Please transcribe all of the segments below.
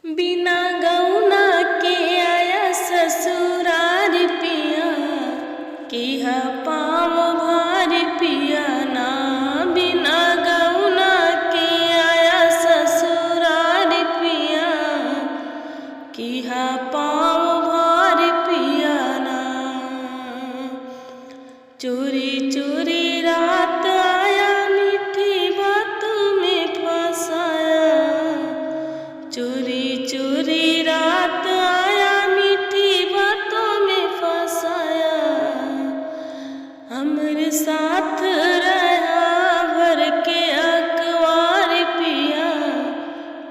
बिना गौना के आया ससुरार पिया, किहा पाँव भार पिया ना। बिना गौना के आया ससुरार पिया, किहा पाँव भार पिया ना। चोरी चोरी रात आया, मीठी बातों में फंसाया। चोरी चोरी रात आया, मीठी बातों में फंसाया। हमरे साथ रहा भर के अखबार पिया,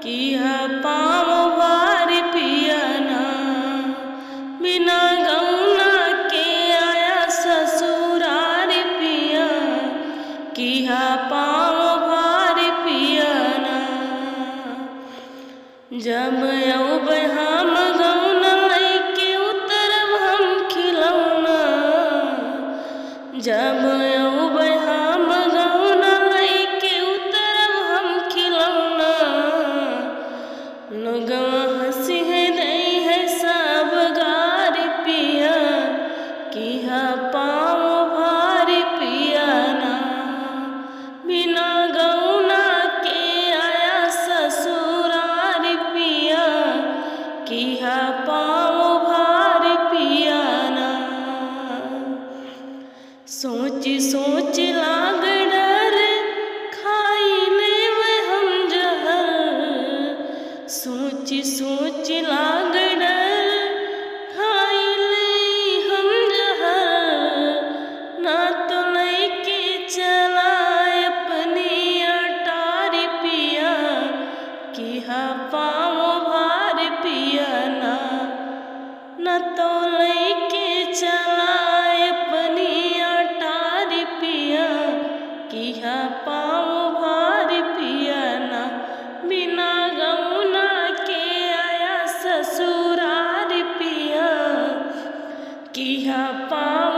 किहा पाँव भार पिया ना। बिना गौना के आया ससुरार पिया, किहा पाँव भार पिया ना। जब अब हम गौना लैके उतरब हम खिलौना। जब अब हम गौना लैके उतरब हम खिलौना। लोगवा हंसी है नहीं है सब गार पिया, किहा पाँव भार पिया ना। बिना गौना के आया ससुरार पिया, किहा पाँव भार पिया ना। सोच सोच लाग डर, खाई लेव हम जहर। सोच सोच लाग डर, खाई ले हम जहर। ना तो लैके चला अपनी अटार पिया, किहा पाँव भार पिया ना। न तो लैके चला अपनी अटार पिया, किहा पाँव भार पिया ना। बिना गौना के आया ससुरार पिया, किहा पाँव